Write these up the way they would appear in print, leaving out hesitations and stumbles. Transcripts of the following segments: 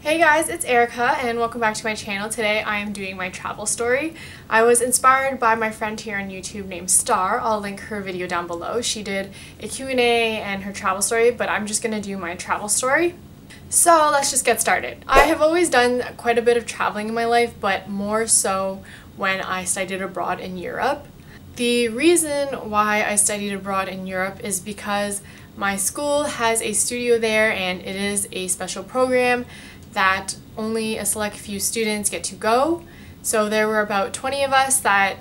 Hey guys, it's Erica and welcome back to my channel. Today I am doing my travel story. I was inspired by my friend here on YouTube named Star. I'll link her video down below. She did a Q&A and her travel story, but I'm just going to do my travel story. So let's just get started. I have always done quite a bit of traveling in my life, but more so when I studied abroad in Europe. The reason why I studied abroad in Europe is because my school has a studio there and it is a special program that only a select few students get to go. So there were about 20 of us that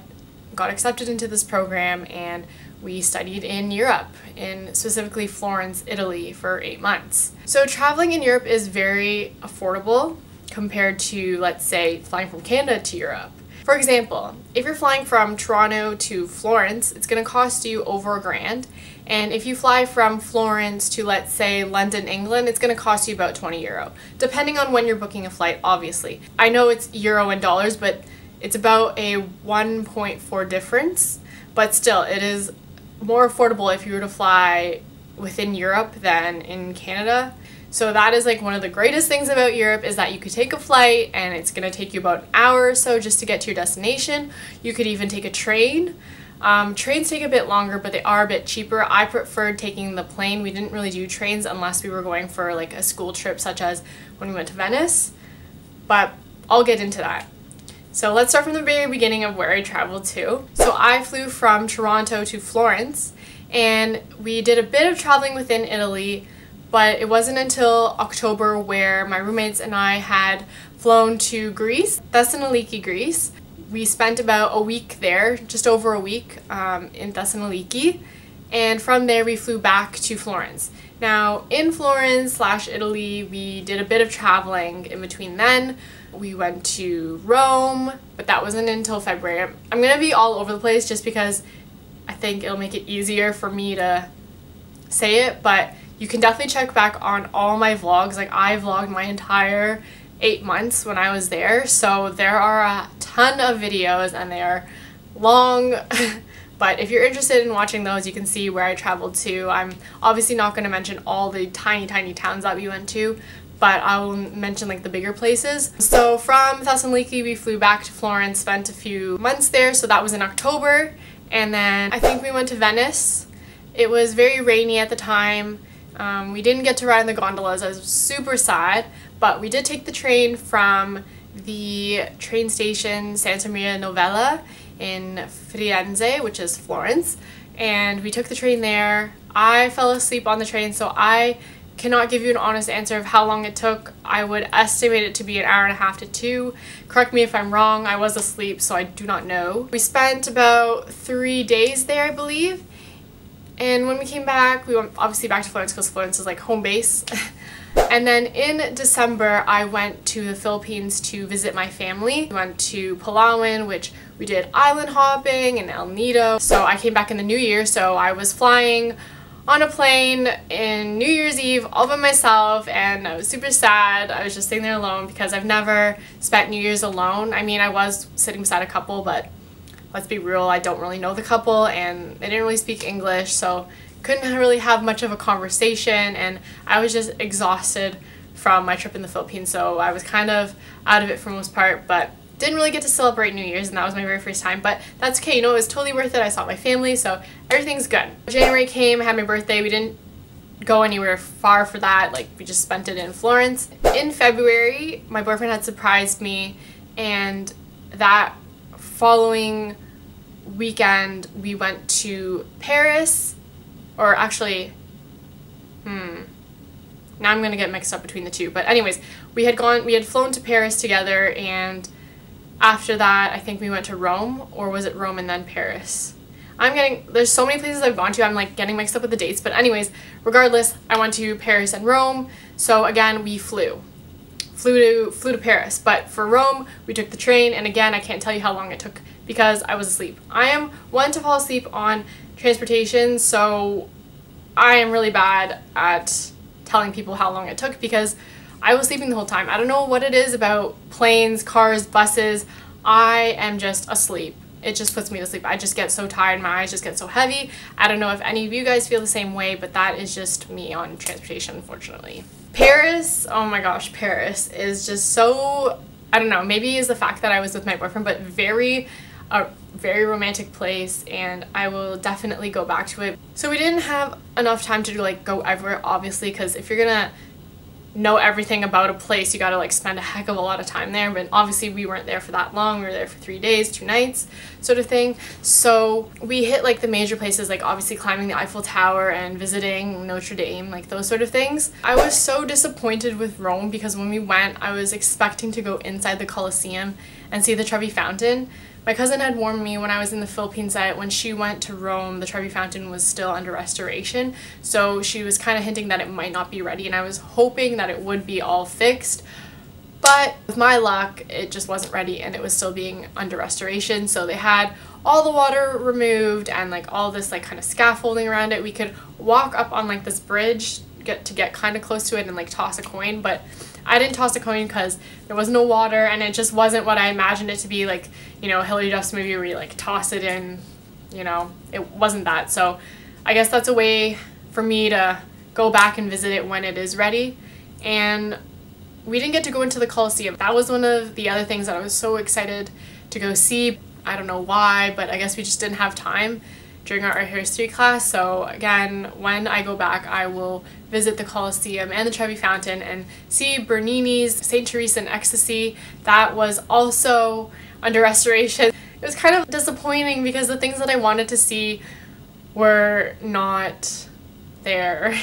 got accepted into this program and we studied in Europe, in specifically Florence, Italy for 8 months. So traveling in Europe is very affordable compared to, let's say, flying from Canada to Europe. For example, if you're flying from Toronto to Florence, it's going to cost you over $1,000. And if you fly from Florence to, let's say, London, England, it's going to cost you about €20, depending on when you're booking a flight, obviously. I know it's euro and dollars, but it's about a 1.4 difference. But still, it is more affordable if you were to fly within Europe than in Canada. So that is like one of the greatest things about Europe, is that you could take a flight and it's going to take you about an hour or so just to get to your destination. You could even take a train. Trains take a bit longer, but they are a bit cheaper. I preferred taking the plane. We didn't really do trains unless we were going for like a school trip, such as when we went to Venice, but I'll get into that. So let's start from the very beginning of where I traveled to. So I flew from Toronto to Florence and we did a bit of traveling within Italy, but it wasn't until October where my roommates and I had flown to Greece, Thessaloniki, Greece. We spent about a week there, just over a week in Thessaloniki, and from there we flew back to Florence. Now in Florence/Italy we did a bit of traveling in between then. We went to Rome, but that wasn't until February. I'm gonna be all over the place just because I think it'll make it easier for me to say it, but you can definitely check back on all my vlogs. Like, I vlogged my entire 8 months when I was there, so there are a ton of videos and they are long. But if you're interested in watching those, you can see where I traveled to. I'm obviously not going to mention all the tiny towns that we went to, but I will mention like the bigger places. So from Thessaloniki we flew back to Florence, spent a few months there, so that was in October, and then I think we went to Venice. It was very rainy at the time. We didn't get to ride in the gondolas. I was super sad, but we did take the train from the train station Santa Maria Novella in Firenze, which is Florence, and we took the train there. I fell asleep on the train, so I cannot give you an honest answer of how long it took. I would estimate it to be an hour and a half to 2. Correct me if I'm wrong. I was asleep, so I do not know. We spent about 3 days there, I believe. And when we came back, we went obviously back to Florence because Florence is like home base. And then in December, I went to the Philippines to visit my family. We went to Palawan, which we did island hopping, and El Nido. So I came back in the new year, so I was flying on a plane in New Year's Eve all by myself, and I was super sad. I was just sitting there alone because I've never spent New Year's alone. I mean, I was sitting beside a couple, but let's be real, I don't really know the couple and they didn't really speak English, so couldn't really have much of a conversation, and I was just exhausted from my trip in the Philippines, so I was kind of out of it for the most part, but didn't really get to celebrate New Year's, and that was my very first time, but that's okay, you know, it was totally worth it. I saw my family, so everything's good. January came, I had my birthday. We didn't go anywhere far for that, like we just spent it in Florence. In February, my boyfriend had surprised me, and that following weekend we went to Paris, or actually now I'm gonna get mixed up between the two, but anyways, we had flown to Paris together, and after that I think we went to Rome, or was it Rome and then Paris? There's so many places I've gone to, I'm like getting mixed up with the dates, but anyways, regardless, I went to Paris and Rome. So again, we flew to Paris, but for Rome we took the train, and again I can't tell you how long it took because I was asleep. I am one to fall asleep on transportation, so I am really bad at telling people how long it took because I was sleeping the whole time. I don't know what it is about planes, cars, buses. I am just asleep. It just puts me to sleep. I just get so tired, my eyes just get so heavy. I don't know if any of you guys feel the same way, but that is just me on transportation, unfortunately. Paris, oh my gosh, Paris is just so, I don't know, maybe it's the fact that I was with my boyfriend, but a very romantic place, and I will definitely go back to it. So we didn't have enough time to like go everywhere, obviously, because if you're gonna know everything about a place, you gotta like spend a heck of a lot of time there, but obviously we weren't there for that long. We were there for 3 days, 2 nights sort of thing. So we hit like the major places, like obviously climbing the Eiffel Tower and visiting Notre Dame, like those sort of things. I was so disappointed with Rome because when we went, I was expecting to go inside the Colosseum and see the Trevi Fountain. My cousin had warned me when I was in the Philippines that when she went to Rome, the Trevi Fountain was still under restoration. So she was kind of hinting that it might not be ready, and I was hoping that it would be all fixed. But with my luck, it just wasn't ready and it was still being under restoration. So they had all the water removed and like all this like kind of scaffolding around it. We could walk up on like this bridge to get kind of close to it and like toss a coin, but I didn't toss a coin because there was no water and it just wasn't what I imagined it to be, like, you know, Hilary Duff's movie where you like toss it in, you know, it wasn't that. So I guess that's a way for me to go back and visit it when it is ready. And we didn't get to go into the Colosseum. That was one of the other things that I was so excited to go see. I don't know why, but I guess we just didn't have time during our history class. So again, when I go back, I will visit the Colosseum and the Trevi Fountain and see Bernini's St. Teresa in Ecstasy. That was also under restoration. It was kind of disappointing because the things that I wanted to see were not there.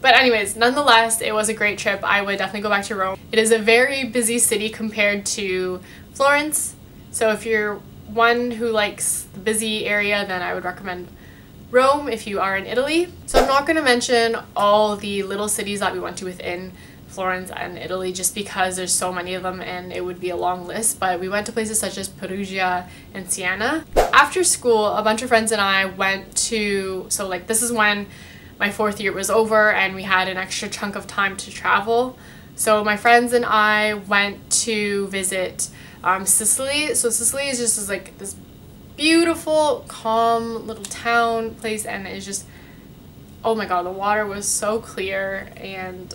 But anyways, nonetheless, it was a great trip. I would definitely go back to Rome. It is a very busy city compared to Florence. So if you're one who likes the busy area, then I would recommend Rome if you are in Italy. So I'm not going to mention all the little cities that we went to within Florence and Italy just because there's so many of them and it would be a long list, but we went to places such as Perugia and Siena. After school, a bunch of friends and I went to, so like this is when my 4th year was over and we had an extra chunk of time to travel. So my friends and I went to visit Sicily. So Sicily is just like this beautiful, calm little town place, and it's just, oh my god, the water was so clear and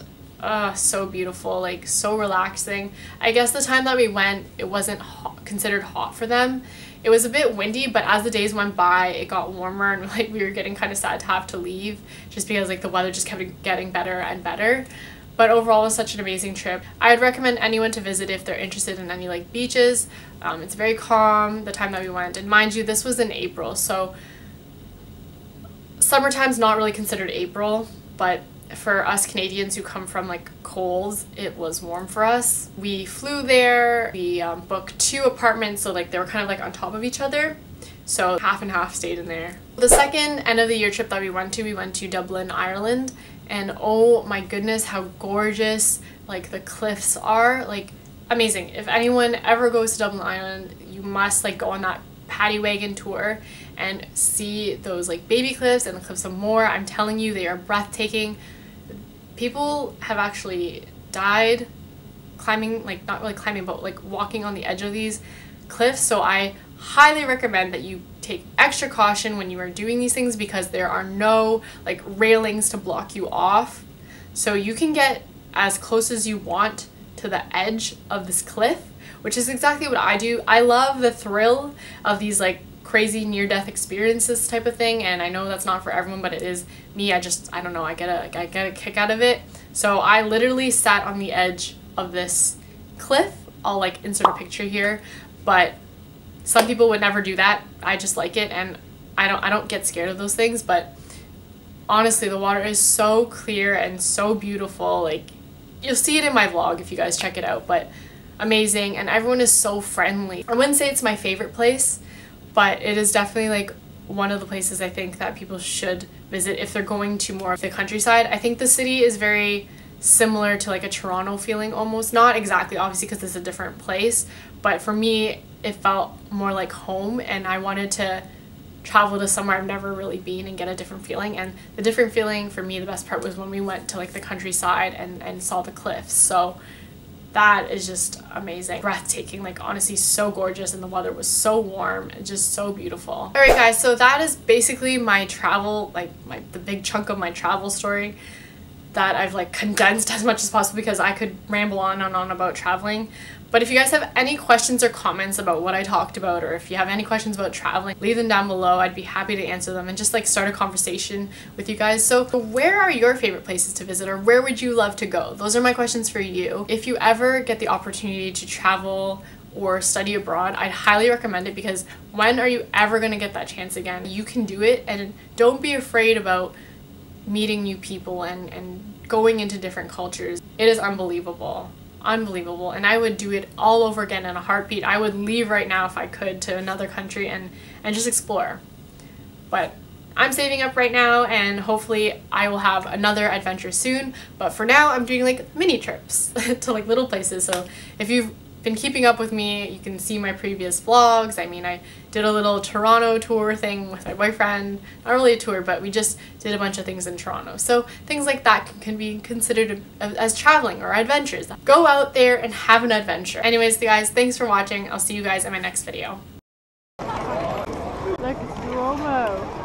so beautiful, like so relaxing. I guess the time that we went, it wasn't considered hot for them. It was a bit windy, but as the days went by, it got warmer and like we were getting kind of sad to have to leave just because like the weather just kept getting better and better. But overall, it was such an amazing trip. I'd recommend anyone to visit if they're interested in any like beaches. It's very calm the time that we went, and mind you, this was in April, so summertime's not really considered April, but for us Canadians who come from like colds, it was warm for us. We flew there, we booked 2 apartments, so like they were kind of like on top of each other, so half and half stayed in there. The second end of the year trip that we went to Dublin, Ireland, and oh my goodness, how gorgeous like the cliffs are, like amazing. If anyone ever goes to Dublin, Ireland, you must like go on that paddy wagon tour and see those like baby cliffs and the cliffs of Moher. I'm telling you, they are breathtaking. People have actually died climbing, like not really climbing, but like walking on the edge of these cliffs. So I highly recommend that you take extra caution when you are doing these things because there are no like railings to block you off. So you can get as close as you want to the edge of this cliff, which is exactly what I do. I love the thrill of these like crazy near-death experiences type of thing, and I know that's not for everyone, but it is me. I don't know, I get a kick out of it. So I literally sat on the edge of this cliff. I'll like insert a picture here, but some people would never do that. I just like it, and I don't get scared of those things. But honestly, the water is so clear and so beautiful. Like, you'll see it in my vlog if you guys check it out, but amazing, and everyone is so friendly. I wouldn't say it's my favorite place, but it is definitely like one of the places I think that people should visit if they're going to more of the countryside. I think the city is very similar to like a Toronto feeling almost. Not exactly, obviously, because it's a different place, but for me it felt more like home, and I wanted to travel to somewhere I've never really been and get a different feeling. And the different feeling for me, the best part was when we went to like the countryside and saw the cliffs. So that is just amazing, breathtaking, like honestly so gorgeous, and the weather was so warm and just so beautiful. All right guys, so that is basically my travel, like the big chunk of my travel story. that I've like condensed as much as possible because I could ramble on and on about traveling. But if you guys have any questions or comments about what I talked about, or if you have any questions about traveling, leave them down below. I'd be happy to answer them and just like start a conversation with you guys. So where are your favorite places to visit, or where would you love to go? Those are my questions for you. If you ever get the opportunity to travel or study abroad, I'd highly recommend it, because when are you ever going to get that chance again? You can do it, and don't be afraid about meeting new people and going into different cultures. It is unbelievable. Unbelievable. And I would do it all over again in a heartbeat. I would leave right now if I could to another country and just explore. But I'm saving up right now, and hopefully I will have another adventure soon. But for now, I'm doing like mini trips to like little places. So if you've been keeping up with me, you can see my previous vlogs. I mean, I did a little Toronto tour thing with my boyfriend. Not really a tour, but we just did a bunch of things in Toronto. So things like that can be considered as traveling or adventures. Go out there and have an adventure. Anyways, guys, thanks for watching. I'll see you guys in my next video. Look, it's slow-mo.